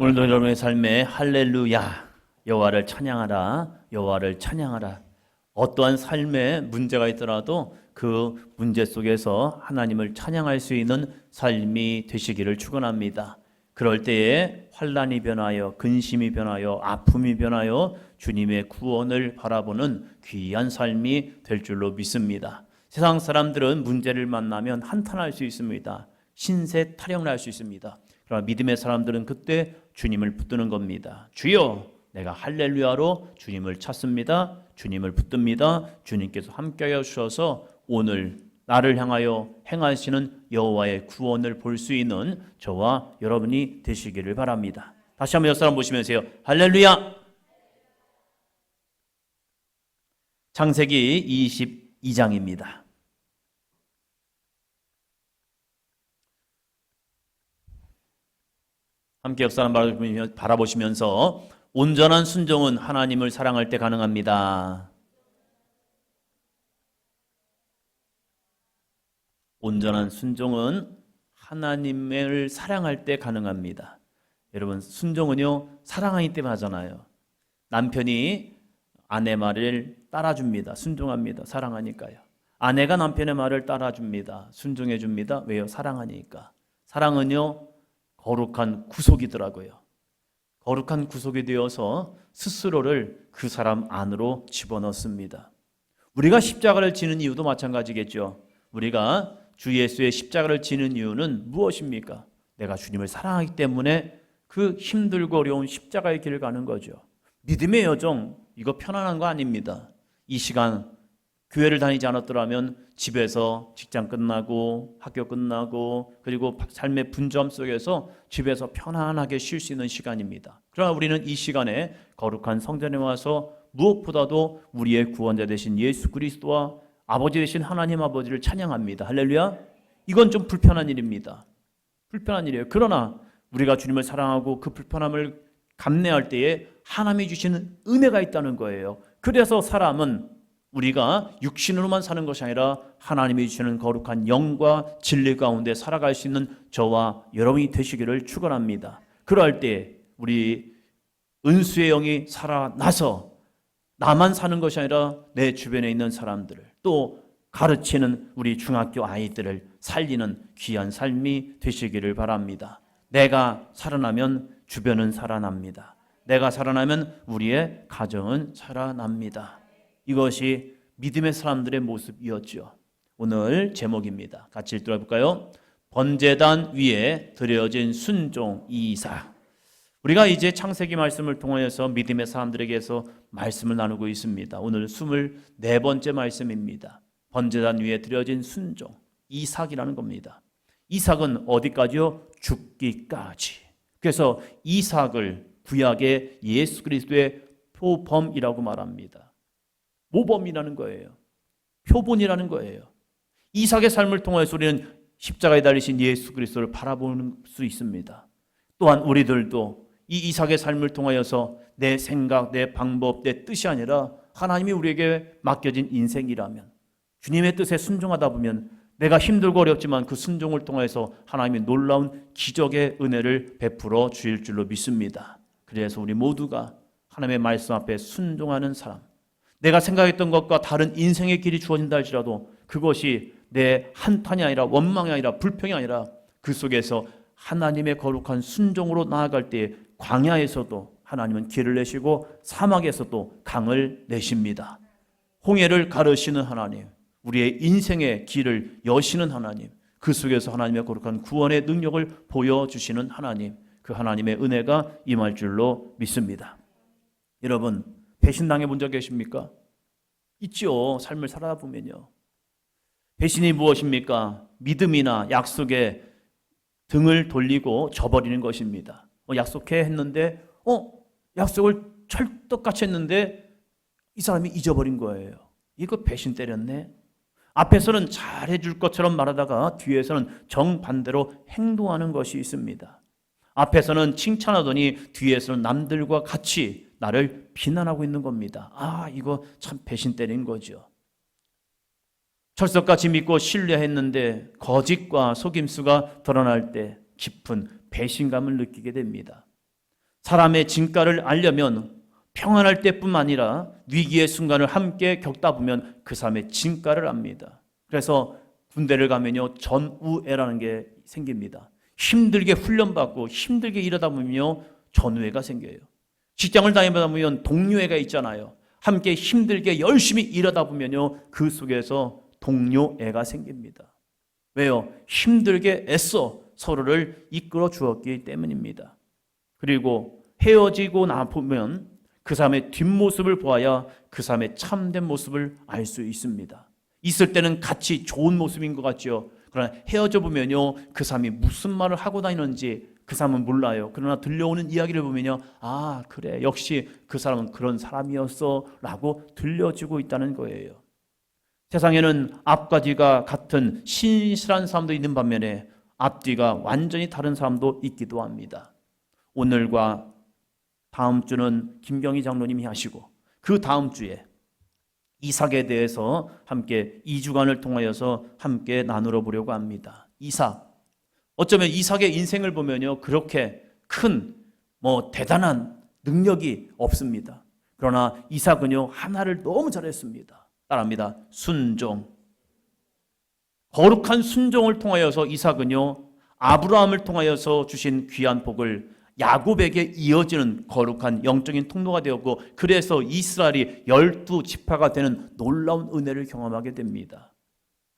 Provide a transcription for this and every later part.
오늘도 여러분의 삶에 할렐루야, 여호와를 찬양하라, 여호와를 찬양하라. 어떠한 삶에 문제가 있더라도 그 문제 속에서 하나님을 찬양할 수 있는 삶이 되시기를 축원합니다. 그럴 때에 환난이 변하여 근심이 변하여 아픔이 변하여 주님의 구원을 바라보는 귀한 삶이 될 줄로 믿습니다. 세상 사람들은 문제를 만나면 한탄할 수 있습니다. 신세 타령할 수 있습니다. 그러나 믿음의 사람들은 그때 주님을 붙드는 겁니다. 주여, 내가 할렐루야로 주님을 찾습니다. 주님을 붙듭니다. 주님께서 함께하여 주셔서 오늘 나를 향하여 행하시는 여호와의 구원을 볼 수 있는 저와 여러분이 되시기를 바랍니다. 다시 한번 옆 사람 보시면서요, 할렐루야. 창세기 22장입니다. 함께 옆 사람 바라보시면서 온전한 순종은 하나님을 사랑할 때 가능합니다. 온전한 순종은 하나님을 사랑할 때 가능합니다. 여러분, 순종은요, 사랑하기 때문에 하잖아요. 남편이 아내 말을 따라줍니다. 순종합니다. 사랑하니까요. 아내가 남편의 말을 따라줍니다. 순종해 줍니다. 왜요? 사랑하니까. 사랑은요, 거룩한 구속이더라고요. 거룩한 구속이 되어서 스스로를 그 사람 안으로 집어넣습니다. 우리가 십자가를 지는 이유도 마찬가지겠죠. 우리가 주 예수의 십자가를 지는 이유는 무엇입니까? 내가 주님을 사랑하기 때문에 그 힘들고 어려운 십자가의 길을 가는 거죠. 믿음의 여정, 이거 편안한 거 아닙니다. 이 시간 교회를 다니지 않았더라면 집에서 직장 끝나고 학교 끝나고 그리고 삶의 분주함 속에서 집에서 편안하게 쉴 수 있는 시간입니다. 그러나 우리는 이 시간에 거룩한 성전에 와서 무엇보다도 우리의 구원자 되신 예수 그리스도와 아버지 되신 하나님 아버지를 찬양합니다. 할렐루야. 이건 좀 불편한 일입니다. 불편한 일이에요. 그러나 우리가 주님을 사랑하고 그 불편함을 감내할 때에 하나님이 주시는 은혜가 있다는 거예요. 그래서 사람은 우리가 육신으로만 사는 것이 아니라 하나님이 주시는 거룩한 영과 진리 가운데 살아갈 수 있는 저와 여러분이 되시기를 축원합니다. 그럴 때 우리 은수의 영이 살아나서 나만 사는 것이 아니라 내 주변에 있는 사람들을 또 가르치는 우리 중학교 아이들을 살리는 귀한 삶이 되시기를 바랍니다. 내가 살아나면 주변은 살아납니다. 내가 살아나면 우리의 가정은 살아납니다. 이것이 믿음의 사람들의 모습이었죠. 오늘 제목입니다. 같이 읽도록 해볼까요? 번제단 위에 드려진 순종 이삭. 우리가 이제 창세기 말씀을 통하여서 믿음의 사람들에게서 말씀을 나누고 있습니다. 오늘 24번째 말씀입니다. 번제단 위에 드려진 순종 이삭이라는 겁니다. 이삭은 어디까지요? 죽기까지. 그래서 이삭을 구약의 예수 그리스도의 표범이라고 말합니다. 모범이라는 거예요. 표본이라는 거예요. 이삭의 삶을 통해서 우리는 십자가에 달리신 예수 그리스도를 바라볼 수 있습니다. 또한 우리들도 이 이삭의 삶을 통하여서 내 생각, 내 방법, 내 뜻이 아니라 하나님이 우리에게 맡겨진 인생이라면 주님의 뜻에 순종하다 보면 내가 힘들고 어렵지만 그 순종을 통해서 하나님이 놀라운 기적의 은혜를 베풀어 주실 줄로 믿습니다. 그래서 우리 모두가 하나님의 말씀 앞에 순종하는 사람, 내가 생각했던 것과 다른 인생의 길이 주어진다 할지라도 그것이 내 한탄이 아니라 원망이 아니라 불평이 아니라 그 속에서 하나님의 거룩한 순종으로 나아갈 때 광야에서도 하나님은 길을 내시고 사막에서도 강을 내십니다. 홍해를 가르시는 하나님, 우리의 인생의 길을 여시는 하나님, 그 속에서 하나님의 거룩한 구원의 능력을 보여주시는 하나님, 그 하나님의 은혜가 임할 줄로 믿습니다. 여러분, 배신당해 본 적 계십니까? 있죠. 삶을 살아다 보면요. 배신이 무엇입니까? 믿음이나 약속에 등을 돌리고 져버리는 것입니다. 약속해 했는데 약속을 철떡같이 했는데 이 사람이 잊어버린 거예요. 이거 배신 때렸네. 앞에서는 잘해줄 것처럼 말하다가 뒤에서는 정반대로 행동하는 것이 있습니다. 앞에서는 칭찬하더니 뒤에서는 남들과 같이 나를 비난하고 있는 겁니다. 이거 참 배신 때린 거죠. 철석같이 믿고 신뢰했는데 거짓과 속임수가 드러날 때 깊은 배신감을 느끼게 됩니다. 사람의 진가를 알려면 평안할 때뿐만 아니라 위기의 순간을 함께 겪다 보면 그 사람의 진가를 압니다. 그래서 군대를 가면요, 전우애라는 게 생깁니다. 힘들게 훈련받고 힘들게 일하다 보면요, 전우애가 생겨요. 직장을 다니다 보면 동료애가 있잖아요. 함께 힘들게 열심히 일하다 보면요, 그 속에서 동료애가 생깁니다. 왜요? 힘들게 애써 서로를 이끌어 주었기 때문입니다. 그리고 헤어지고 나 보면 그 사람의 뒷모습을 보아야 그 사람의 참된 모습을 알 수 있습니다. 있을 때는 같이 좋은 모습인 것 같죠. 그러나 헤어져 보면요, 그 사람이 무슨 말을 하고 다니는지 그 사람은 몰라요. 그러나 들려오는 이야기를 보면요, 아, 그래, 역시 그 사람은 그런 사람이었어 라고 들려지고 있다는 거예요. 세상에는 앞가지가 같은 신실한 사람도 있는 반면에 앞뒤가 완전히 다른 사람도 있기도 합니다. 오늘과 다음 주는 김경희 장로님이 하시고 그 다음 주에 이삭에 대해서 함께 2주간을 통하여서 함께 나누어 보려고 합니다. 이삭. 어쩌면 이삭의 인생을 보면요, 그렇게 큰 대단한 능력이 없습니다. 그러나 이삭은요, 하나를 너무 잘했습니다. 따라합니다. 순종. 거룩한 순종을 통하여서 이삭은요, 아브라함을 통하여서 주신 귀한 복을 야곱에게 이어지는 거룩한 영적인 통로가 되었고, 그래서 이스라엘이 12지파가 되는 놀라운 은혜를 경험하게 됩니다.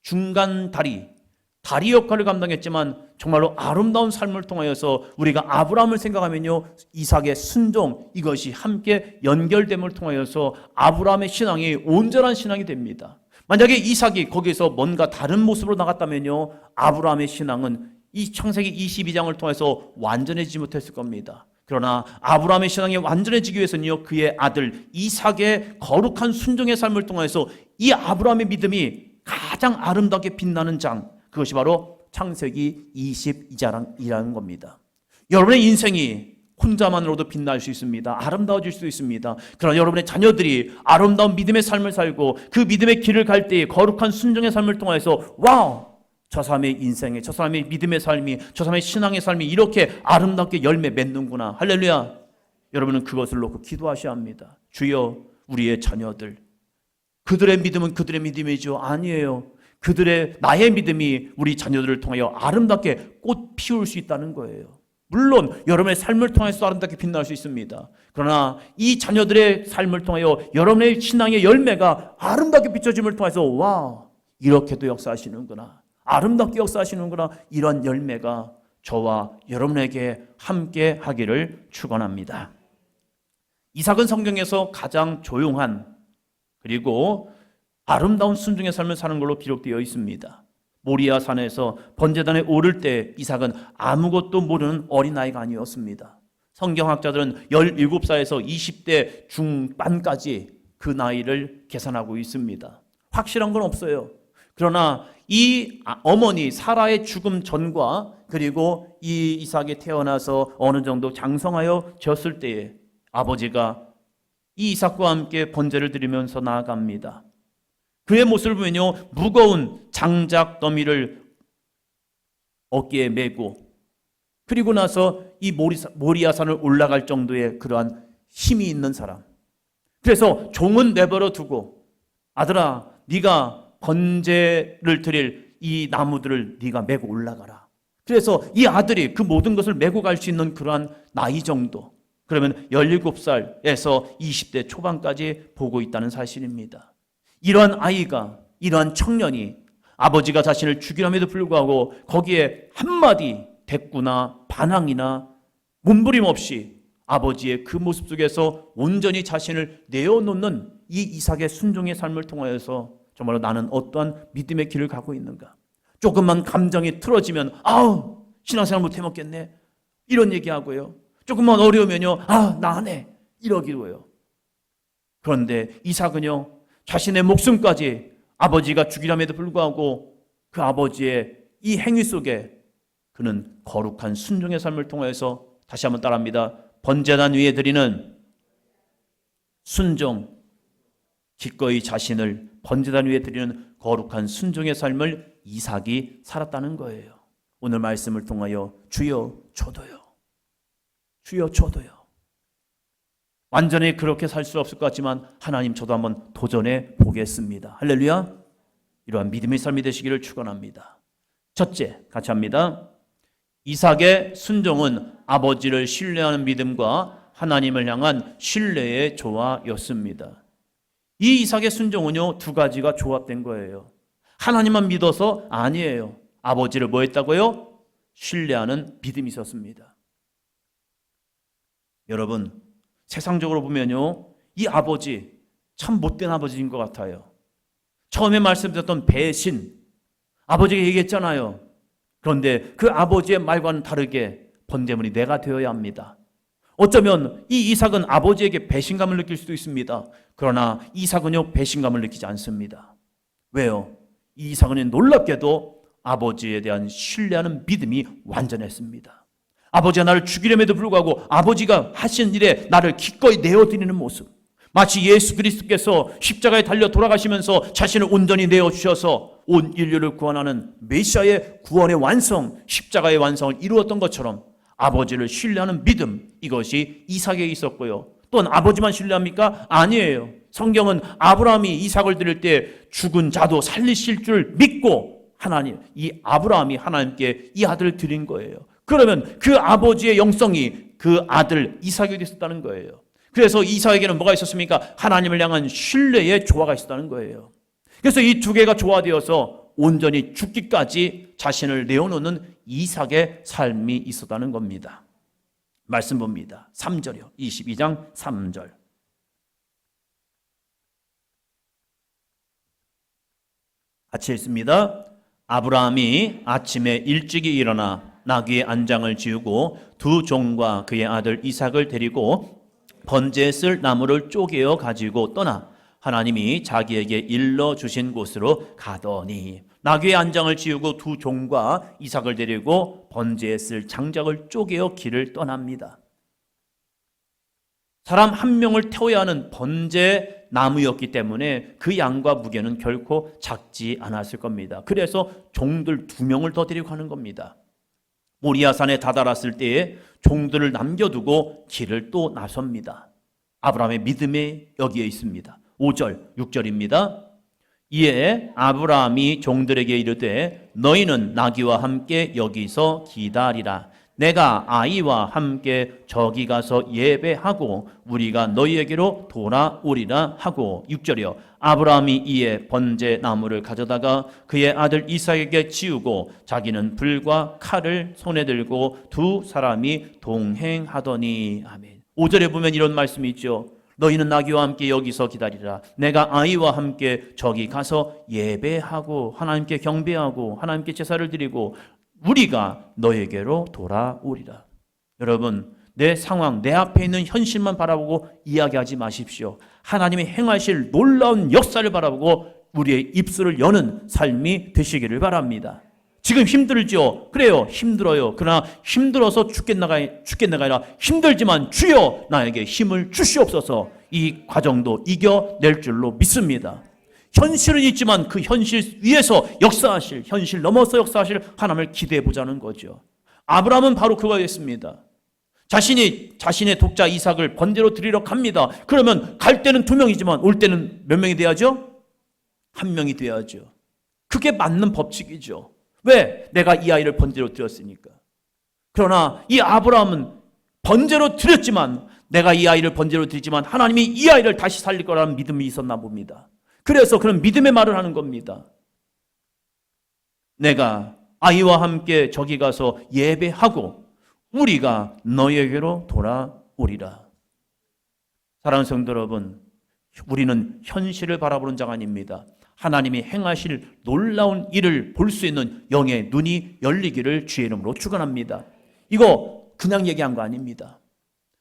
중간 다리 역할을 감당했지만 정말로 아름다운 삶을 통하여서 우리가 아브라함을 생각하면요, 이삭의 순종, 이것이 함께 연결됨을 통하여서 아브라함의 신앙이 온전한 신앙이 됩니다. 만약에 이삭이 거기서 뭔가 다른 모습으로 나갔다면요, 아브라함의 신앙은 이 창세기 22장을 통해서 완전해지지 못했을 겁니다. 그러나 아브라함의 신앙이 완전해지기 위해서는요, 그의 아들 이삭의 거룩한 순종의 삶을 통해서 이 아브라함의 믿음이 가장 아름답게 빛나는 장, 그것이 바로 창세기 22장이라는 겁니다. 여러분의 인생이 혼자만으로도 빛날 수 있습니다. 아름다워질 수 있습니다. 그러나 여러분의 자녀들이 아름다운 믿음의 삶을 살고 그 믿음의 길을 갈 때에 거룩한 순종의 삶을 통해서 와우! 저 사람의 인생에, 저 사람의 믿음의 삶이, 저 사람의 신앙의 삶이 이렇게 아름답게 열매 맺는구나. 할렐루야. 여러분은 그것을 놓고 기도하셔야 합니다. 주여, 우리의 자녀들, 그들의 믿음은 그들의 믿음이죠. 아니에요. 나의 믿음이 우리 자녀들을 통하여 아름답게 꽃 피울 수 있다는 거예요. 물론 여러분의 삶을 통해서 아름답게 빛날 수 있습니다. 그러나 이 자녀들의 삶을 통하여 여러분의 신앙의 열매가 아름답게 비춰짐을 통해서 와, 이렇게도 역사하시는구나, 아름답게 역사하시는구나, 이런 열매가 저와 여러분에게 함께 하기를 축원합니다. 이삭은 성경에서 가장 조용한 그리고 아름다운 순종의 삶을 사는 걸로 기록되어 있습니다. 모리아 산에서 번제단에 오를 때 이삭은 아무것도 모르는 어린아이가 아니었습니다. 성경학자들은 17살에서 20대 중반까지 그 나이를 계산하고 있습니다. 확실한 건 없어요. 그러나 이 어머니 사라의 죽음 전과 그리고 이 이삭이 태어나서 어느 정도 장성하여 졌을 때에 아버지가 이 이삭과 함께 번제를 드리면서 나아갑니다. 그의 모습을 보면요, 무거운 장작 더미를 어깨에 메고 그리고 나서 이 모리아산을 올라갈 정도의 그러한 힘이 있는 사람. 그래서 종은 내버려 두고 아들아, 네가 번제를 드릴 이 나무들을 네가 메고 올라가라. 그래서 이 아들이 그 모든 것을 메고 갈 수 있는 그러한 나이 정도, 그러면 17살에서 20대 초반까지 보고 있다는 사실입니다. 이러한 아이가, 이러한 청년이 아버지가 자신을 죽이람에도 불구하고 거기에 한마디 대꾸나 반항이나 몸부림 없이 아버지의 그 모습 속에서 온전히 자신을 내어놓는 이 이삭의 순종의 삶을 통하여서 정말로 나는 어떠한 믿음의 길을 가고 있는가. 조금만 감정이 틀어지면 아우, 신앙생활 못 해먹겠네, 이런 얘기하고요. 조금만 어려우면요, 아, 나 안 해, 이러기도 해요. 그런데 이삭은요, 자신의 목숨까지 아버지가 죽이람에도 불구하고 그 아버지의 이 행위 속에 그는 거룩한 순종의 삶을 통해서, 다시 한번 따라합니다, 번제단 위에 드리는 순종, 기꺼이 자신을 번제단 위에 드리는 거룩한 순종의 삶을 이삭이 살았다는 거예요. 오늘 말씀을 통하여 주여 저도요, 주여 저도요, 완전히 그렇게 살 수 없을 것 같지만 하나님 저도 한번 도전해 보겠습니다. 할렐루야. 이러한 믿음의 삶이 되시기를 축원합니다. 첫째, 같이 합니다. 이삭의 순종은 아버지를 신뢰하는 믿음과 하나님을 향한 신뢰의 조화였습니다. 이 이삭의 순종은요, 두 가지가 조합된 거예요. 하나님만 믿어서 아니에요. 아버지를 뭐 했다고요? 신뢰하는 믿음이 있었습니다. 여러분, 세상적으로 보면요, 이 아버지 참 못된 아버지인 것 같아요. 처음에 말씀드렸던 배신, 아버지가 얘기했잖아요. 그런데 그 아버지의 말과는 다르게 번제물이 내가 되어야 합니다. 어쩌면 이 이삭은 아버지에게 배신감을 느낄 수도 있습니다. 그러나 이삭은요, 배신감을 느끼지 않습니다. 왜요? 이 이삭은 놀랍게도 아버지에 대한 신뢰하는 믿음이 완전했습니다. 아버지가 나를 죽이려에도 불구하고 아버지가 하신 일에 나를 기꺼이 내어드리는 모습, 마치 예수 그리스도께서 십자가에 달려 돌아가시면서 자신을 온전히 내어주셔서 온 인류를 구원하는 메시아의 구원의 완성, 십자가의 완성을 이루었던 것처럼 아버지를 신뢰하는 믿음, 이것이 이삭에게 있었고요. 또한 아버지만 신뢰합니까? 아니에요. 성경은 아브라함이 이삭을 드릴 때 죽은 자도 살리실 줄 믿고 하나님, 이 아브라함이 하나님께 이 아들을 드린 거예요. 그러면 그 아버지의 영성이 그 아들 이삭에게 있었다는 거예요. 그래서 이삭에게는 뭐가 있었습니까? 하나님을 향한 신뢰의 조화가 있었다는 거예요. 그래서 이 두 개가 조화되어서 온전히 죽기까지 자신을 내어놓는 이삭의 삶이 있었다는 겁니다. 말씀 봅니다. 3절이요. 22장 3절. 같이 읽습니다. 아브라함이 아침에 일찍이 일어나 나귀의 안장을 지우고 두 종과 그의 아들 이삭을 데리고 번제에 쓸 나무를 쪼개어 가지고 떠나 하나님이 자기에게 일러주신 곳으로 가더니, 나귀의 안장을 지우고 두 종과 이삭을 데리고 번제에 쓸 장작을 쪼개어 길을 떠납니다. 사람 한 명을 태워야 하는 번제 나무였기 때문에 그 양과 무게는 결코 작지 않았을 겁니다. 그래서 종들 2명을 더 데리고 가는 겁니다. 모리아산에 다다랐을 때에 종들을 남겨두고 길을 또 나섭니다. 아브라함의 믿음이 여기에 있습니다. 5절, 6절입니다. 이에 아브라함이 종들에게 이르되 너희는 나귀와 함께 여기서 기다리라. 내가 아이와 함께 저기 가서 예배하고 우리가 너희에게로 돌아오리라 하고, 6절이요. 아브라함이 이에 번제 나무를 가져다가 그의 아들 이삭에게 지우고 자기는 불과 칼을 손에 들고 두 사람이 동행하더니. 아멘. 5절에 보면 이런 말씀이 있죠. 너희는 나귀와 함께 여기서 기다리라. 내가 아이와 함께 저기 가서 예배하고 하나님께 경배하고 하나님께 제사를 드리고 우리가 너에게로 돌아오리라. 여러분, 내 상황, 내 앞에 있는 현실만 바라보고 이야기하지 마십시오. 하나님이 행하실 놀라운 역사를 바라보고 우리의 입술을 여는 삶이 되시기를 바랍니다. 지금 힘들죠? 그래요, 힘들어요. 그러나 힘들어서 죽겠나가 아니라 힘들지만 주여 나에게 힘을 주시옵소서, 이 과정도 이겨낼 줄로 믿습니다. 현실은 있지만 그 현실 위에서 역사하실, 현실 넘어서 역사하실 하나님을 기대해 보자는 거죠. 아브라함은 바로 그거였습니다. 자신의 독자 이삭을 번제로 드리러 갑니다. 그러면 갈 때는 2명이지만 올 때는 몇 명이 돼야죠? 1명이 돼야죠. 그게 맞는 법칙이죠. 왜? 내가 이 아이를 번제로 드렸으니까. 그러나 이 아브라함은 번제로 드렸지만, 내가 이 아이를 번제로 드리지만 하나님이 이 아이를 다시 살릴 거라는 믿음이 있었나 봅니다. 그래서 그런 믿음의 말을 하는 겁니다. 내가 아이와 함께 저기 가서 예배하고 우리가 너희에게로 돌아오리라. 사랑하는 성도 여러분, 우리는 현실을 바라보는 자가 아닙니다. 하나님이 행하실 놀라운 일을 볼 수 있는 영의 눈이 열리기를 주의 이름으로 축원합니다. 이거 그냥 얘기한 거 아닙니다.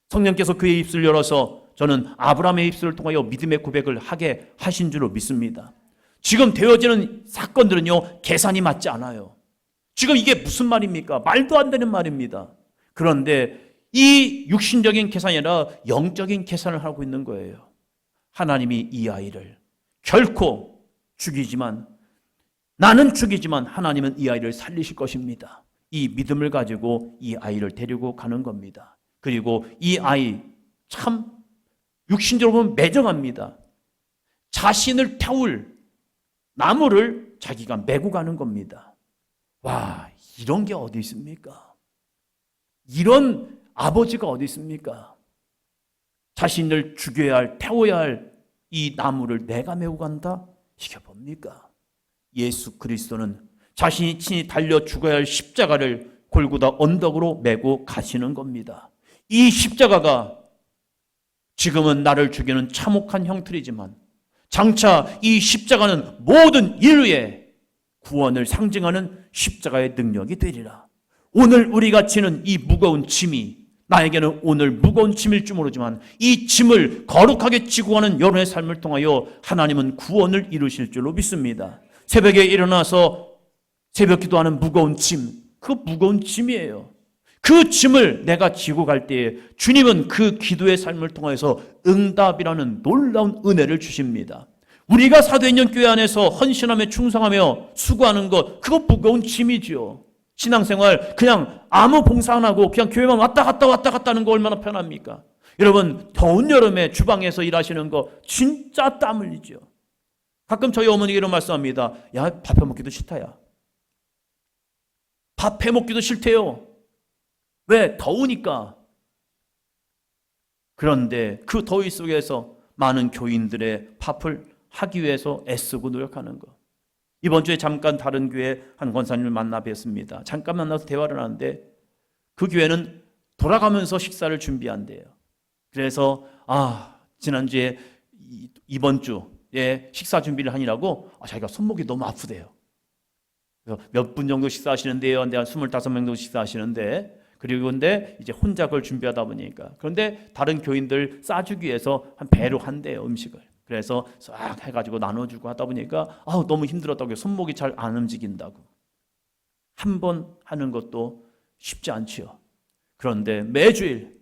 성령께서 그의 입술을 열어서 저는 아브라함의 입술을 통하여 믿음의 고백을 하게 하신 줄로 믿습니다. 지금 되어지는 사건들은요, 계산이 맞지 않아요. 지금 이게 무슨 말입니까? 말도 안 되는 말입니다. 그런데 이 육신적인 계산이 아니라 영적인 계산을 하고 있는 거예요. 하나님이 이 아이를 결코 나는 죽이지만 하나님은 이 아이를 살리실 것입니다. 이 믿음을 가지고 이 아이를 데리고 가는 겁니다. 그리고 이 아이 참 육신적으로 보면 매정합니다. 자신을 태울 나무를 자기가 메고 가는 겁니다. 와, 이런 게 어디 있습니까? 이런 아버지가 어디 있습니까? 자신을 죽여야 할, 태워야 할 이 나무를 내가 메고 간다? 이게 뭡니까? 예수 그리스도는 자신이 친히 달려 죽어야 할 십자가를 골고다 언덕으로 메고 가시는 겁니다. 이 십자가가 지금은 나를 죽이는 참혹한 형틀이지만 장차 이 십자가는 모든 인류의 구원을 상징하는 십자가의 능력이 되리라. 오늘 우리가 지는 이 무거운 짐이 나에게는 오늘 무거운 짐일 줄 모르지만 이 짐을 거룩하게 지고 가는 여러분의 삶을 통하여 하나님은 구원을 이루실 줄로 믿습니다. 새벽에 일어나서 새벽 기도하는 무거운 짐, 그 무거운 짐이에요. 그 짐을 내가 지고 갈 때에 주님은 그 기도의 삶을 통해서 응답이라는 놀라운 은혜를 주십니다. 우리가 사도행전 교회 안에서 헌신하며 충성하며 수고하는 것, 그거 무거운 짐이죠. 신앙생활 그냥 아무 봉사 안 하고 그냥 교회만 왔다 갔다 하는 거 얼마나 편합니까? 여러분, 더운 여름에 주방에서 일하시는 거 진짜 땀 흘리죠. 가끔 저희 어머니가 이런 말씀합니다. 야, 밥 해먹기도 싫다. 야, 밥 해먹기도 싫대요. 왜? 더우니까. 그런데 그 더위 속에서 많은 교인들의 밥을 하기 위해서 애쓰고 노력하는 것. 이번 주에 잠깐 다른 교회 한 권사님을 만나 뵀습니다. 잠깐 만나서 대화를 하는데 그 교회는 돌아가면서 식사를 준비한대요. 그래서 지난주에 이번 주에 식사 준비를 하느라고 자기가 손목이 너무 아프대요. 그래서 몇 분 정도 식사하시는데요. 근데 한 25명 정도 식사하시는데, 그리고 근데 이제 혼자 그걸 준비하다 보니까, 그런데 다른 교인들 싸주기 위해서 한 배로 한대요, 음식을. 그래서 싹 해가지고 나눠주고 하다 보니까 너무 힘들었다고, 손목이 잘 안 움직인다고. 한 번 하는 것도 쉽지 않지요. 그런데 매주일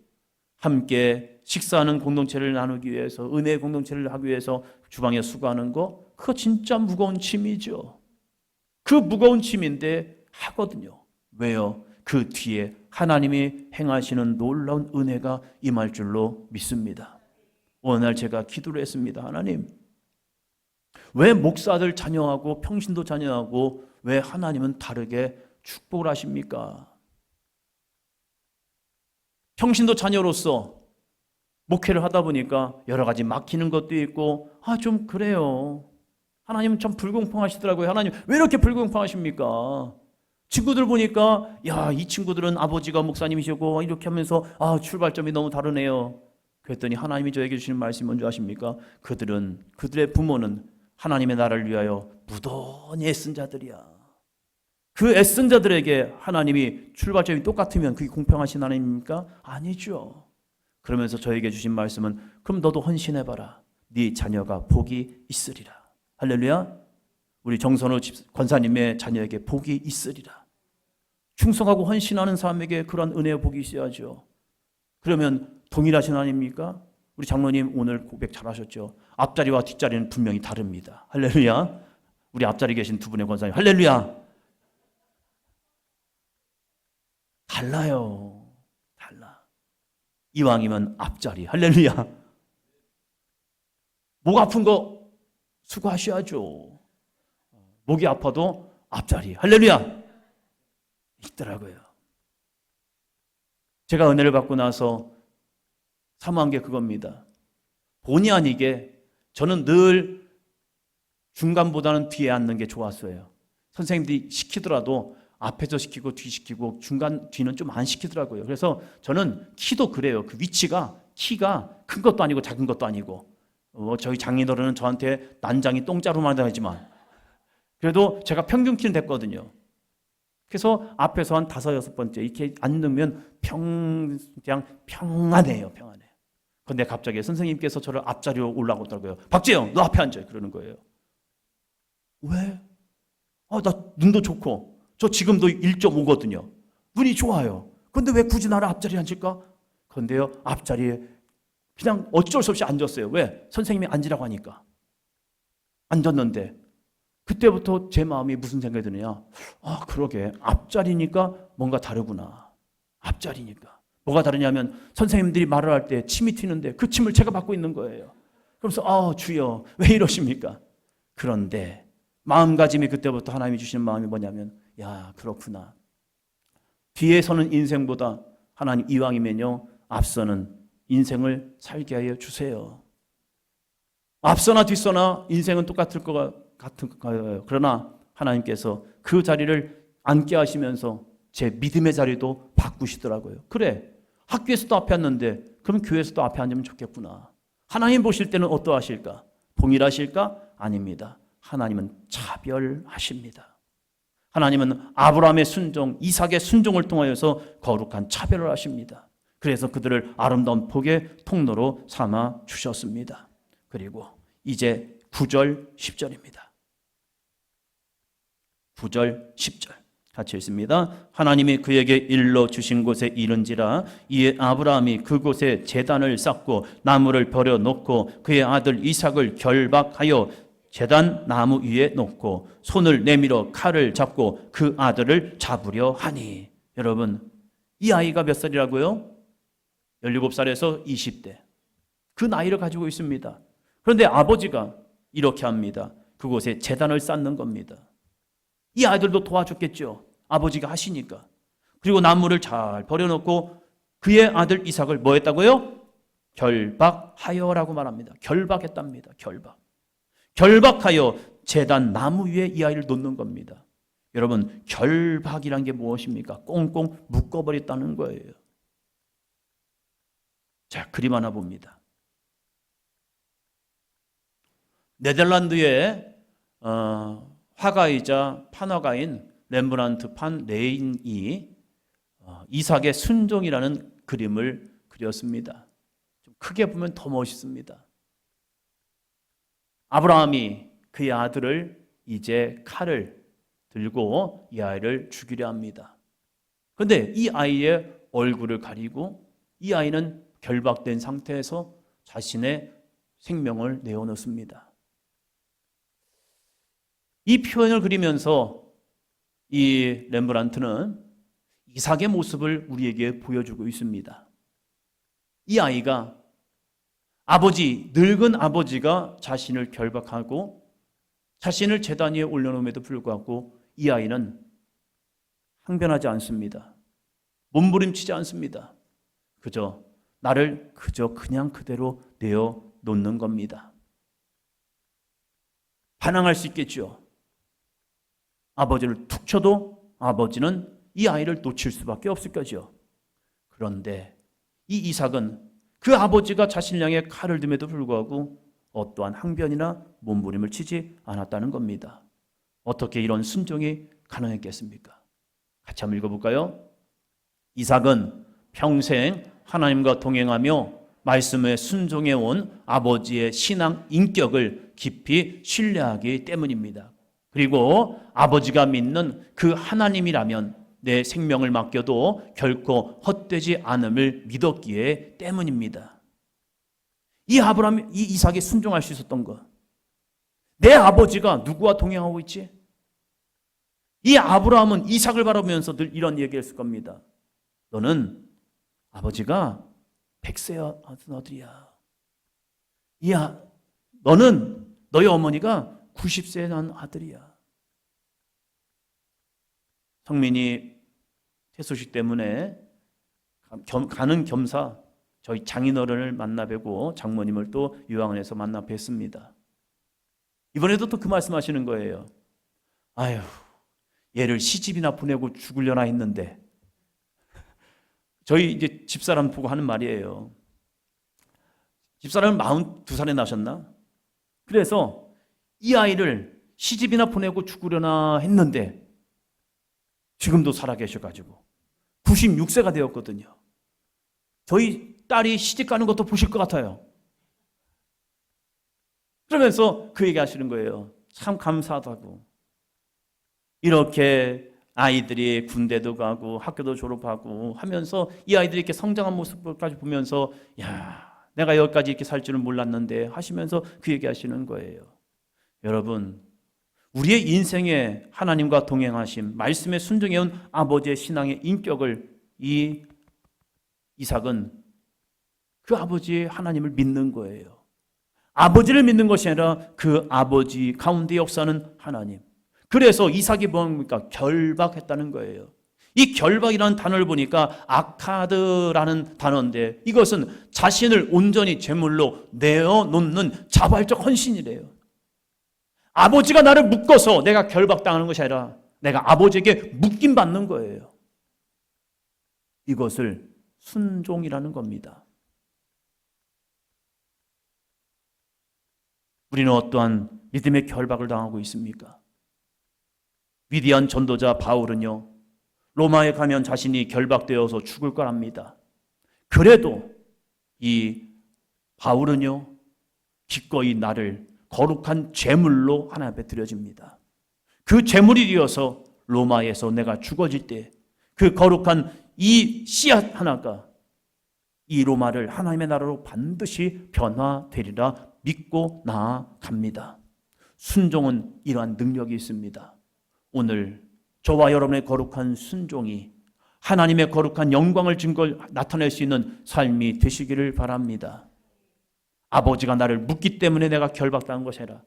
함께 식사하는 공동체를 나누기 위해서, 은혜의 공동체를 하기 위해서 주방에 수고하는 거, 그거 진짜 무거운 짐이죠. 그 무거운 짐인데 하거든요. 왜요? 그 뒤에 하나님이 행하시는 놀라운 은혜가 임할 줄로 믿습니다. 어느 날 제가 기도를 했습니다. 하나님, 왜 목사들 자녀하고 평신도 자녀하고 왜 하나님은 다르게 축복을 하십니까? 평신도 자녀로서 목회를 하다 보니까 여러 가지 막히는 것도 있고 좀 그래요. 하나님은 참 불공평하시더라고요. 하나님 왜 이렇게 불공평하십니까? 친구들 보니까 이 친구들은 아버지가 목사님이시고 이렇게 하면서 출발점이 너무 다르네요. 그랬더니 하나님이 저에게 주시는 말씀이 뭔지 아십니까? 그들의 부모는 하나님의 나라를 위하여 무던히 애쓴 자들이야. 그 애쓴 자들에게 하나님이 출발점이 똑같으면 그게 공평하신 하나님입니까? 아니죠. 그러면서 저에게 주신 말씀은 그럼 너도 헌신해봐라. 네 자녀가 복이 있으리라. 할렐루야. 우리 정선호 권사님의 자녀에게 복이 있으리라. 충성하고 헌신하는 사람에게 그런 은혜의 복이 있어야죠. 그러면 동일하신 하나님입니까? 우리 장로님 오늘 고백 잘하셨죠. 앞자리와 뒷자리는 분명히 다릅니다. 할렐루야. 우리 앞자리 계신 두 분의 권사님 할렐루야. 달라요. 달라. 이왕이면 앞자리. 할렐루야. 목 아픈 거 수고하셔야죠. 목이 아파도 앞자리. 할렐루야. 있더라고요. 제가 은혜를 받고 나서 사모한 게 그겁니다. 본의 아니게 저는 늘 중간보다는 뒤에 앉는 게 좋았어요. 선생님들이 시키더라도 앞에서 시키고 뒤 시키고 중간 뒤는 좀 안 시키더라고요. 그래서 저는 키도 그래요. 그 위치가 키가 큰 것도 아니고 작은 것도 아니고 저희 장인어른은 저한테 난장이 똥자루만 하지만 그래도 제가 평균 키는 됐거든요. 그래서 앞에서 한 5, 6번째 이렇게 앉으면 그냥 평안해요. 평안해. 그런데 갑자기 선생님께서 저를 앞자리로 올라오더라고요. 박재영, 너 앞에 앉아. 그러는 거예요. 왜? 나 눈도 좋고 저 지금도 1.5거든요. 눈이 좋아요. 그런데 왜 굳이 나를 앞자리에 앉을까? 그런데요, 앞자리에 그냥 어쩔 수 없이 앉았어요. 왜? 선생님이 앉으라고 하니까. 앉았는데 그때부터 제 마음이 무슨 생각이 드느냐? 그러게 앞자리니까 뭔가 다르구나. 앞자리니까 뭐가 다르냐면 선생님들이 말을 할 때 침이 튀는데 그 침을 제가 받고 있는 거예요. 그래서 주여 왜 이러십니까? 그런데 마음가짐이 그때부터 하나님이 주시는 마음이 뭐냐면 야 그렇구나. 뒤에 서는 인생보다 하나님 이왕이면요 앞서는 인생을 살게 하여 주세요. 앞서나 뒤서나 인생은 똑같을 것 같은 거예요. 그러나 하나님께서 그 자리를 앉게 하시면서 제 믿음의 자리도 바꾸시더라고요. 그래 학교에서도 앞에 앉는데 그럼 교회에서도 앞에 앉으면 좋겠구나. 하나님 보실 때는 어떠하실까? 동일하실까? 아닙니다. 하나님은 차별하십니다. 하나님은 아브라함의 순종, 이삭의 순종을 통하여서 거룩한 차별을 하십니다. 그래서 그들을 아름다운 복의 통로로 삼아 주셨습니다. 그리고 이제 9절, 10절입니다. 9절, 10절 같이 읽습니다. 하나님이 그에게 일러 주신 곳에 이른지라 이에 아브라함이 그곳에 제단을 쌓고 나무를 버려놓고 그의 아들 이삭을 결박하여 제단 나무 위에 놓고 손을 내밀어 칼을 잡고 그 아들을 잡으려 하니. 여러분 이 아이가 몇 살이라고요? 17살에서 20대 그 나이를 가지고 있습니다. 그런데 아버지가 이렇게 합니다. 그곳에 제단을 쌓는 겁니다. 이 아이들도 도와줬겠죠. 아버지가 하시니까. 그리고 나무를 잘 버려놓고 그의 아들 이삭을 뭐 했다고요? 결박하여라고 말합니다. 결박했답니다. 결박하여 제단 나무 위에 이 아이를 놓는 겁니다. 여러분 결박이란 게 무엇입니까? 꽁꽁 묶어버렸다는 거예요. 자, 그림 하나 봅니다. 네덜란드의 화가이자 판화가인 렘브란트 판 레인이 이삭의 순종이라는 그림을 그렸습니다. 좀 크게 보면 더 멋있습니다. 아브라함이 그의 아들을 이제 칼을 들고 이 아이를 죽이려 합니다. 그런데 이 아이의 얼굴을 가리고 이 아이는 결박된 상태에서 자신의 생명을 내어놓습니다. 이 표현을 그리면서 이 렘브란트는 이삭의 모습을 우리에게 보여주고 있습니다. 이 아이가 늙은 아버지가 자신을 결박하고 자신을 제단 위에 올려놓음에도 불구하고 이 아이는 항변하지 않습니다. 몸부림치지 않습니다. 나를 그냥 그대로 내어놓는 겁니다. 반항할 수 있겠죠. 아버지를 툭 쳐도 아버지는 이 아이를 놓칠 수밖에 없을 거죠. 그런데 이 이삭은 그 아버지가 자신을 향해 칼을 듦에도 불구하고 어떠한 항변이나 몸부림을 치지 않았다는 겁니다. 어떻게 이런 순종이 가능했겠습니까? 같이 한번 읽어볼까요? 이삭은 평생 하나님과 동행하며 말씀에 순종해온 아버지의 신앙 인격을 깊이 신뢰하기 때문입니다. 그리고 아버지가 믿는 그 하나님이라면 내 생명을 맡겨도 결코 헛되지 않음을 믿었기에 때문입니다. 이 이삭이 순종할 수 있었던 것. 내 아버지가 누구와 동행하고 있지? 이 아브라함은 이삭을 바라보면서 늘 이런 얘기를 했을 겁니다. 너는 아버지가 100세 아들이야. 너는 너희 어머니가 90세에 난 아들이야. 성민이 태소식 때문에 가는 겸사 저희 장인어른을 만나 뵈고 장모님을 또 요양원에서 만나 뵀습니다. 이번에도 또 그 말씀하시는 거예요. 아유, 얘를 시집이나 보내고 죽으려나 했는데. 저희 이제 집사람 보고 하는 말이에요. 집사람은 42살에 나셨나? 그래서 이 아이를 시집이나 보내고 죽으려나 했는데 지금도 살아계셔가지고 96세가 되었거든요. 저희 딸이 시집 가는 것도 보실 것 같아요. 그러면서 그 얘기 하시는 거예요. 참 감사하다고. 이렇게 아이들이 군대도 가고 학교도 졸업하고 하면서 이 아이들이 이렇게 성장한 모습까지 보면서 내가 여기까지 이렇게 살 줄은 몰랐는데 하시면서 그 얘기 하시는 거예요. 여러분, 우리의 인생에 하나님과 동행하심, 말씀에 순종해온 아버지의 신앙의 인격을 이 이삭은 그 아버지의 하나님을 믿는 거예요. 아버지를 믿는 것이 아니라 그 아버지 가운데 역사는 하나님. 그래서 이삭이 뭡니까? 결박했다는 거예요. 이 결박이라는 단어를 보니까 아카드라는 단어인데 이것은 자신을 온전히 제물로 내어놓는 자발적 헌신이래요. 아버지가 나를 묶어서 내가 결박당하는 것이 아니라 내가 아버지에게 묶임받는 거예요. 이것을 순종이라는 겁니다. 우리는 어떠한 믿음의 결박을 당하고 있습니까? 위대한 전도자 바울은요, 로마에 가면 자신이 결박되어서 죽을 거랍니다. 그래도 이 바울은요, 기꺼이 나를 거룩한 제물로 하나님 앞에 드려집니다. 그 제물이 되어서 로마에서 내가 죽어질 때 그 거룩한 이 씨앗 하나가 이 로마를 하나님의 나라로 반드시 변화되리라 믿고 나아갑니다. 순종은 이러한 능력이 있습니다. 오늘 저와 여러분의 거룩한 순종이 하나님의 거룩한 영광을 나타낼 수 있는 삶이 되시기를 바랍니다. 아버지가 나를 묻기 때문에 내가 결박당한 것이 아니라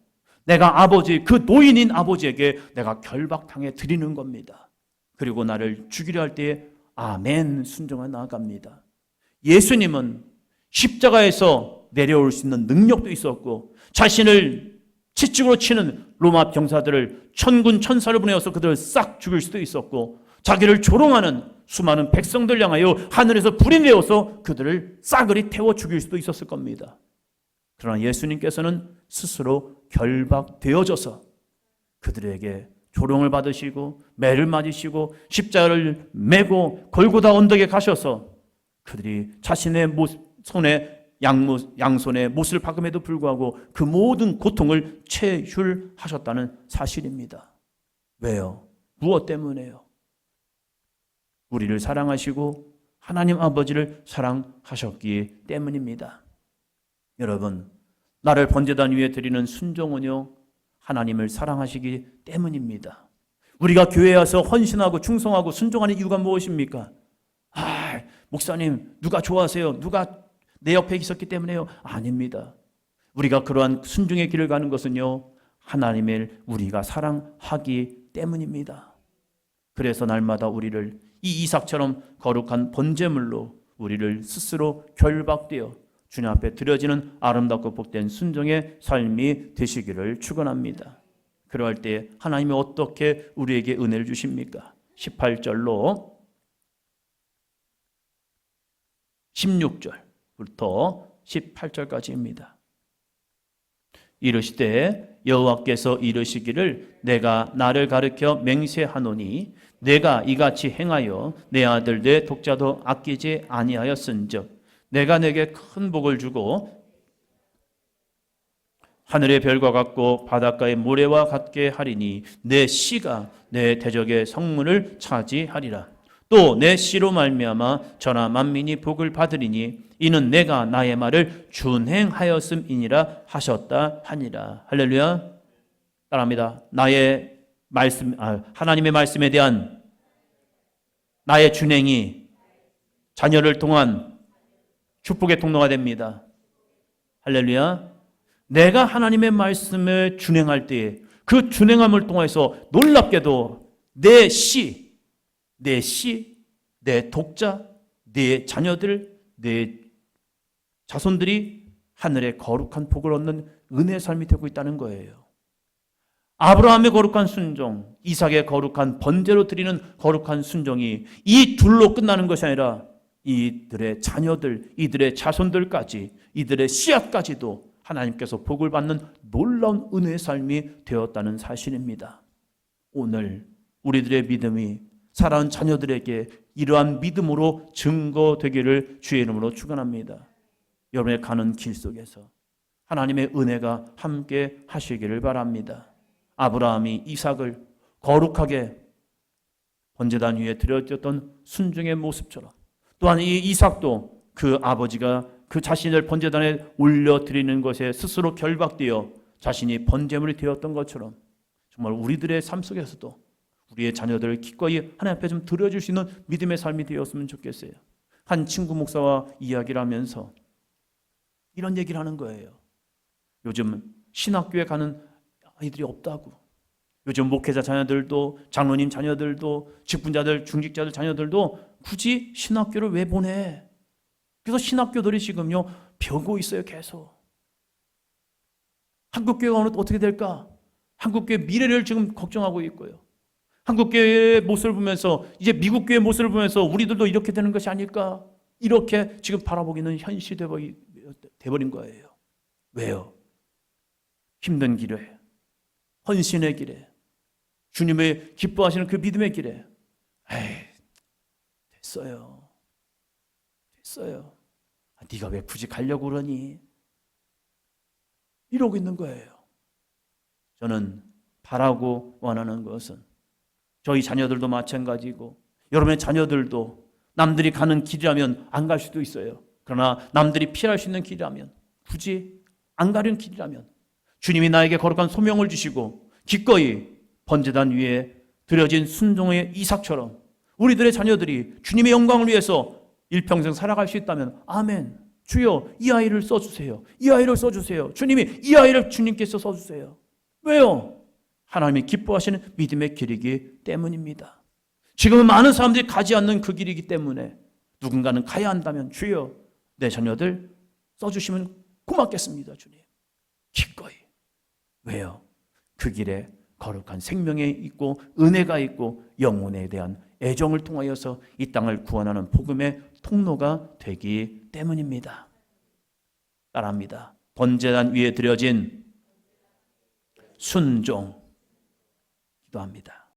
내가 아버지, 그 노인인 아버지에게 내가 결박당해 드리는 겁니다. 그리고 나를 죽이려 할 때에 아멘 순종해 나아갑니다. 예수님은 십자가에서 내려올 수 있는 능력도 있었고 자신을 채찍으로 치는 로마 병사들을 천군 천사를 보내어서 그들을 싹 죽일 수도 있었고 자기를 조롱하는 수많은 백성들 향하여 하늘에서 불이 내어서 그들을 싸그리 태워 죽일 수도 있었을 겁니다. 그러나 예수님께서는 스스로 결박되어져서 그들에게 조롱을 받으시고 매를 맞으시고 십자가를 메고 골고다 언덕에 가셔서 그들이 자신의 손에 양손에 못을 박음에도 불구하고 그 모든 고통을 체휼하셨다는 사실입니다. 왜요? 무엇 때문에요? 우리를 사랑하시고 하나님 아버지를 사랑하셨기 때문입니다. 여러분, 나를 번제단 위에 드리는 순종은요, 하나님을 사랑하시기 때문입니다. 우리가 교회에 와서 헌신하고 충성하고 순종하는 이유가 무엇입니까? 목사님 누가 좋아하세요? 누가 내 옆에 있었기 때문에요? 아닙니다. 우리가 그러한 순종의 길을 가는 것은요, 하나님을 우리가 사랑하기 때문입니다. 그래서 날마다 우리를 이 이삭처럼 거룩한 번제물로 우리를 스스로 결박되어 주님 앞에 드려지는 아름답고 복된 순종의 삶이 되시기를 축원합니다. 그럴 때 하나님이 어떻게 우리에게 은혜를 주십니까? 18절로 16절부터 18절까지입니다. 이르시되 여호와께서 이르시기를 내가 나를 가르쳐 맹세하노니 내가 이같이 행하여 내 아들 내 독자도 아끼지 아니하였은즉 내가 내게 큰 복을 주고 하늘의 별과 같고 바닷가의 모래와 같게 하리니 내 씨가 내 대적의 성문을 차지하리라. 또 내 씨로 말미암아 전하 만민이 복을 받으리니 이는 내가 나의 말을 준행하였음이니라 하셨다 하니라. 할렐루야. 따라합니다. 나의 말씀, 하나님의 말씀에 대한 나의 준행이 자녀를 통한 축복의 통로가 됩니다. 할렐루야. 내가 하나님의 말씀을 준행할 때에 그 준행함을 통해서 놀랍게도 내 씨, 내 독자, 내 자녀들, 내 자손들이 하늘의 거룩한 복을 얻는 은혜의 삶이 되고 있다는 거예요. 아브라함의 거룩한 순종, 이삭의 거룩한 번제로 드리는 거룩한 순종이 이 둘로 끝나는 것이 아니라 이들의 자녀들, 이들의 자손들까지, 이들의 씨앗까지도 하나님께서 복을 받는 놀라운 은혜의 삶이 되었다는 사실입니다. 오늘 우리들의 믿음이 살아온 자녀들에게 이러한 믿음으로 증거되기를 주의 이름으로 축원합니다. 여러분의 가는 길 속에서 하나님의 은혜가 함께 하시기를 바랍니다. 아브라함이 이삭을 거룩하게 번제단 위에 드렸던 순종의 모습처럼 또한 이 이삭도 그 아버지가 그 자신을 번제단에 올려드리는 것에 스스로 결박되어 자신이 번제물이 되었던 것처럼 정말 우리들의 삶 속에서도 우리의 자녀들을 기꺼이 하나님 앞에 좀 드려줄 수 있는 믿음의 삶이 되었으면 좋겠어요. 한 친구 목사와 이야기를 하면서 이런 얘기를 하는 거예요. 요즘 신학교에 가는 아이들이 없다고. 요즘 목회자 자녀들도, 장로님 자녀들도, 직분자들, 중직자들 자녀들도 굳이 신학교를 왜 보내? 그래서 신학교들이 지금요 벼고 있어요. 계속. 한국교회가 어떻게 될까? 한국교회 미래를 지금 걱정하고 있고요. 한국교회의 모습을 보면서 이제 미국교회의 모습을 보면서 우리들도 이렇게 되는 것이 아닐까? 이렇게 지금 바라보기는 현실이 돼버린 거예요. 왜요? 힘든 길에, 헌신의 길에, 주님의 기뻐하시는 그 믿음의 길에 됐어요. 네가 왜 굳이 가려고 그러니? 이러고 있는 거예요. 저는 바라고 원하는 것은 저희 자녀들도 마찬가지고 여러분의 자녀들도 남들이 가는 길이라면 안 갈 수도 있어요. 그러나 남들이 피할 수 있는 길이라면, 굳이 안 가려는 길이라면 주님이 나에게 거룩한 소명을 주시고 기꺼이 번제단 위에 드려진 순종의 이삭처럼 우리들의 자녀들이 주님의 영광을 위해서 일평생 살아갈 수 있다면 아멘. 주여 이 아이를 써주세요. 이 아이를 써주세요. 주님이 이 아이를 주님께서 써주세요. 왜요? 하나님이 기뻐하시는 믿음의 길이기 때문입니다. 지금은 많은 사람들이 가지 않는 그 길이기 때문에 누군가는 가야 한다면 주여 내 자녀들 써주시면 고맙겠습니다. 주님. 기꺼이. 왜요? 그 길에 거룩한 생명이 있고 은혜가 있고 영혼에 대한 애정을 통하여서 이 땅을 구원하는 복음의 통로가 되기 때문입니다. 따라합니다. 번제단 위에 드려진 순종 기도합니다.